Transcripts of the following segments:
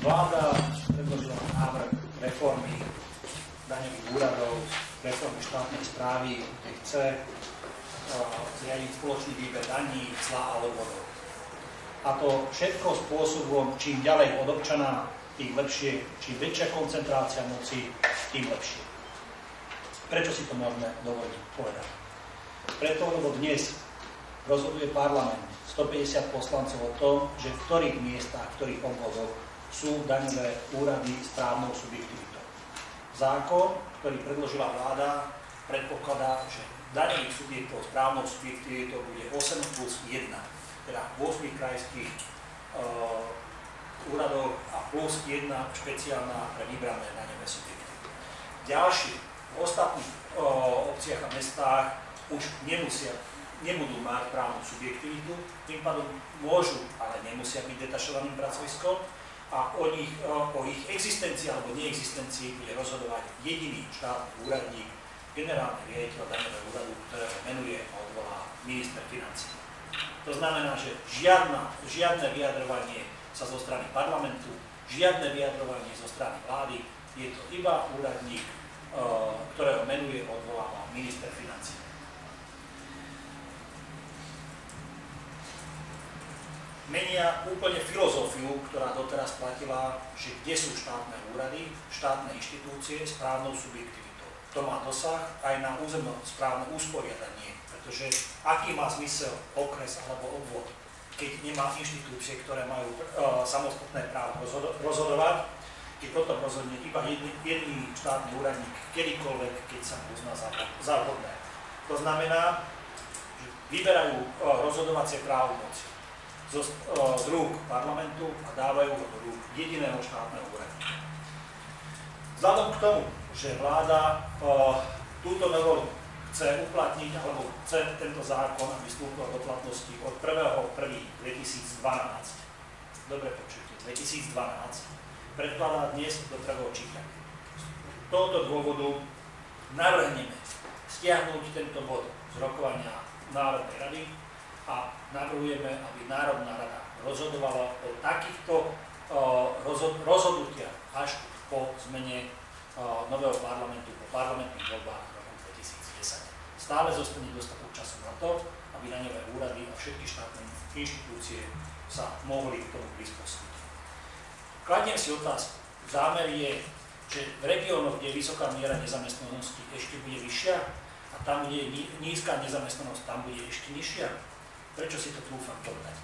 Vláda predložila návrh reformy daňových úradov, reformy štátnej správy, kde chce zriadiť spoločný výber daní, cla a odvodov. A to všetko spôsobom, čím ďalej od občana, tým lepšie, čím väčšia koncentrácia moci, tým lepšie. Prečo si to môžeme dovoliť povedať? Preto, lebo dnes rozhoduje parlament 150 poslancov o tom, že v ktorých miestach, v ktorých obvodoch sú daňové úrady správnou subjektivitou. Zákon, ktorý predložila vláda, predpokladá, že daňových subjektov správnou subjektivitou bude 8+1, teda 8 krajských úradov a plus 1 špeciálna pre vybrané daňové subjekty. Ďalší v ostatných obciach a mestách už nebudú mať právnu subjektivitu, tým pádom môžu, ale nemusia byť detašovaným pracoviskom a o ich existencii alebo neexistencii bude rozhodovať jediný štátny úradník, generálny riaditeľ daňového úradu, ktorého menuje a odvolá minister financií. To znamená, že žiadne vyjadrovanie sa zo strany parlamentu, žiadne vyjadrovanie zo strany vlády, je to iba úradník, ktorého menuje a odvoláva minister financií. Menia úplne filozofiu, ktorá doteraz platila, že kde sú štátne úrady, štátne inštitúcie správnou subjektivitou. To má dosah aj na územno-správne usporiadanie, pretože aký má zmysel okres alebo obvod, keď nemá inštitúcie, ktoré majú samostatné právo rozhodovať, keď potom rozhodne iba jediný štátny úradník kedykoľvek, keď sa mu uzná za vhodné. To znamená, že vyberajú rozhodovacie právomoci z rúk parlamentu a dávajú ho do rúk jediného štátneho úradníka. Vzhľadom k tomu, že vláda túto novelu chce uplatniť, alebo chce tento zákon, aby vstúpil do platnosti od 1.1.2012, dobre počujte, 2012, predkladá dnes do prvého čítania. Z tohoto dôvodu navrhneme stiahnuť tento bod z rokovania Národnej rady a navrhujeme, aby Národná rada rozhodovala o takýchto rozhodnutiach až po zmene nového parlamentu, po parlamentných voľbách roku 2010. Stále zostane dostatok času na to, aby daňové úrady a všetky štátne inštitúcie sa mohli k tomu prispôsobiť. Kladiem si otázku. Zámer je, že v regiónoch, kde je vysoká miera nezamestnanosti, ešte bude vyššia a tam, kde je nízka nezamestnanosť, tam bude ešte nižšia. Prečo si to trúfam povedať?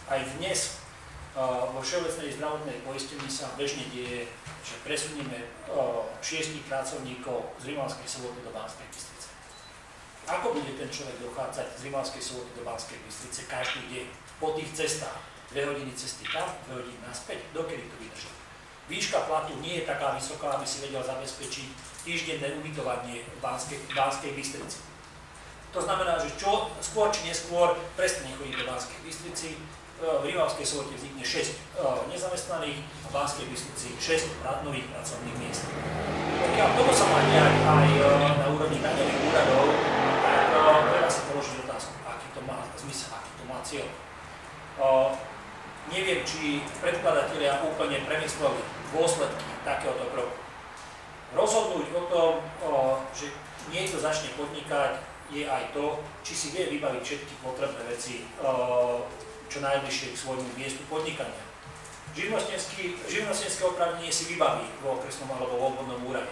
Aj dnes vo Všeobecnej zdravotnej poistení sa bežne deje, že presunieme 6 pracovníkov z Rimavskej Soboty do Banskej Bystrice. Ako bude ten človek dochádzať z Rimavskej Soboty do Banskej Bystrice každý deň po tých cestách? 2 hodiny cesty tam, 2 hodiny naspäť, dokedy to vydrží. Výška platu nie je taká vysoká, aby si vedel zabezpečiť týždenné ubytovanie v Banskej Bystrici. To znamená, že čo skôr či neskôr prestane chodiť do Banskej Bystrici, v Rimavskej Sobote vznikne 6 nezamestnaných a v Banskej Bystrici 6 nových pracovných miest. Pokiaľ toto sa má diať aj na úrovni daňových úradov, tak treba si položiť otázku, aký to má zmysel, aký to má cieľ. Neviem, či predkladatelia úplne premysleli dôsledky takéhoto kroku. Rozhodnúť o tom, že niekto začne podnikať, je aj to, či si vie vybaviť všetky potrebné veci čo najbližšie k svojmu miestu podnikania. Živnostenské oprávnenie si vybaví v okresnom alebo v obvodnom úrade,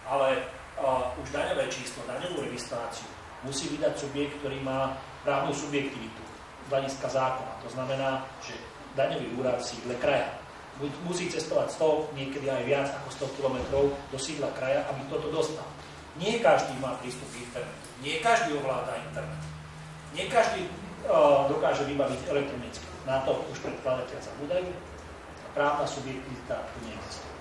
ale už daňové číslo, daňovú registráciu musí vydať subjekt, ktorý má právnu subjektivitu z hľadiska zákona. To znamená, že daňový úrad v sídle kraja musí cestovať 100, niekedy aj viac ako 100 km do sídla kraja, aby toto dostal. Nie každý má prístup k internetu, nie každý ovláda internet, nie každý dokáže vybaviť elektronicky. Na to už predkladateľ zabúdajú a právna subjektivita tu neexistuje.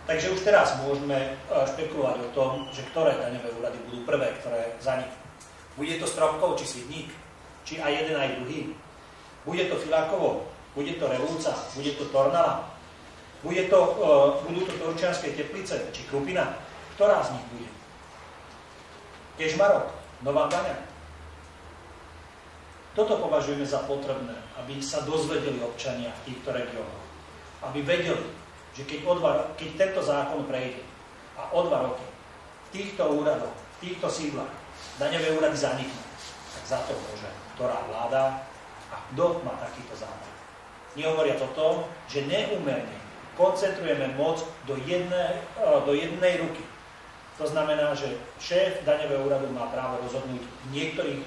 Takže už teraz môžeme špekulovať o tom, že ktoré daňové úrady budú prvé, ktoré zaniknú. Bude to Stropkov či Svidník, či aj jeden, aj druhý. Bude to Filákovo, bude to Revúca, bude to Tornala, budú to Turčianske Teplice, či Krupina. Ktorá z nich bude? Kežmarok, Nová Baňa. Toto považujeme za potrebné, aby sa dozvedeli občania v týchto regiónoch. aby vedeli, že keď tento zákon prejde a o 2 roky v týchto úradoch, v týchto sídlach daňové úrady zaniknú, tak za to môže ktorá vláda a kto má takýto zámer. Nehovoria o tom, že neúmerne koncentrujeme moc do jednej ruky. To znamená, že šéf daňového úradu má právo rozhodnúť v niektorých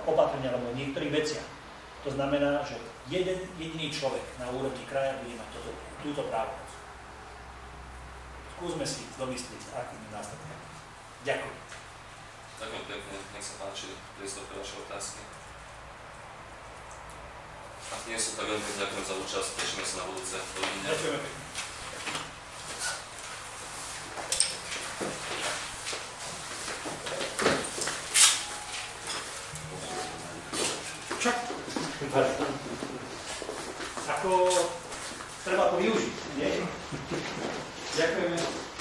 opatreniach alebo v niektorých veciach. To znamená, že jeden jediný človek na úrovni kraja bude mať túto právomoc. Skúsme si domysliť, akými následkami. Ďakujem. Ďakujem pekne, nech sa páči, priestor pre vaše otázky. Ak nie sú, tak veľmi ďakujem za účasť, tešíme sa na budúce. Dovidenia. Ďakujeme pekne. Čak. Ako treba to využiť, nie? Ďakujeme.